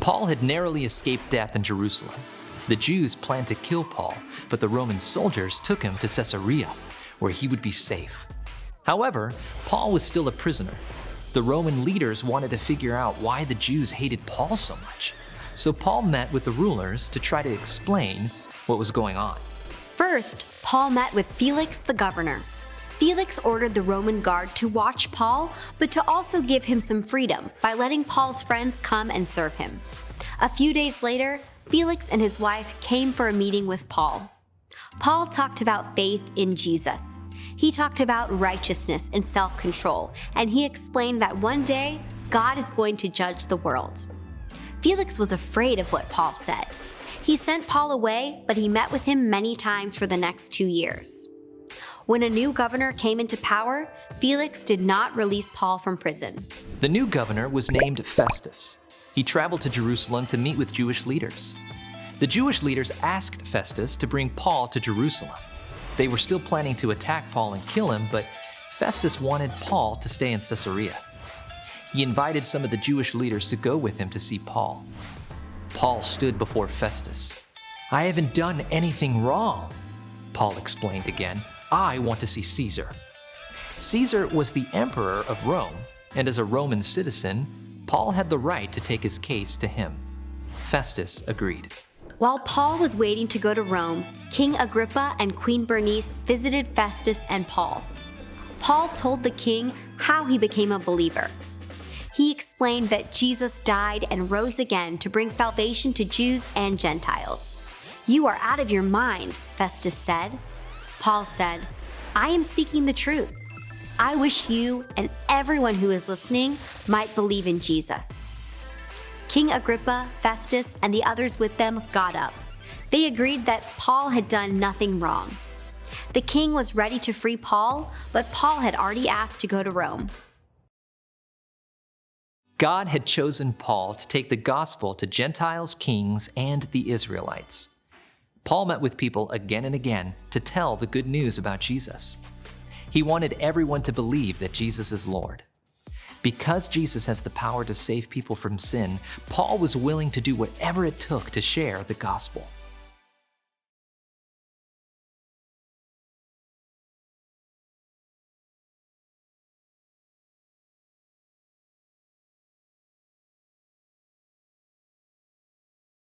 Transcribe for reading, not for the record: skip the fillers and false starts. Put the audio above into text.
Paul had narrowly escaped death in Jerusalem. The Jews planned to kill Paul, but the Roman soldiers took him to Caesarea, where he would be safe. However, Paul was still a prisoner. The Roman leaders wanted to figure out why the Jews hated Paul so much. So Paul met with the rulers to try to explain what was going on. First, Paul met with Felix the governor. Felix ordered the Roman guard to watch Paul, but to also give him some freedom by letting Paul's friends come and serve him. A few days later, Felix and his wife came for a meeting with Paul. Paul talked about faith in Jesus. He talked about righteousness and self-control, and he explained that one day, God is going to judge the world. Felix was afraid of what Paul said. He sent Paul away, but he met with him many times for the next 2 years. When a new governor came into power, Felix did not release Paul from prison. The new governor was named Festus. He traveled to Jerusalem to meet with Jewish leaders. The Jewish leaders asked Festus to bring Paul to Jerusalem. They were still planning to attack Paul and kill him, but Festus wanted Paul to stay in Caesarea. He invited some of the Jewish leaders to go with him to see Paul. Paul stood before Festus. "I haven't done anything wrong," Paul explained again. "I want to see Caesar." Caesar was the emperor of Rome, and as a Roman citizen, Paul had the right to take his case to him. Festus agreed. While Paul was waiting to go to Rome, King Agrippa and Queen Bernice visited Festus and Paul. Paul told the king how he became a believer. He explained that Jesus died and rose again to bring salvation to Jews and Gentiles. "You are out of your mind," Festus said. Paul said, "I am speaking the truth. I wish you and everyone who is listening might believe in Jesus." King Agrippa, Festus, and the others with them got up. They agreed that Paul had done nothing wrong. The king was ready to free Paul, but Paul had already asked to go to Rome. God had chosen Paul to take the gospel to Gentiles, kings, and the Israelites. Paul met with people again and again to tell the good news about Jesus. He wanted everyone to believe that Jesus is Lord. Because Jesus has the power to save people from sin, Paul was willing to do whatever it took to share the gospel.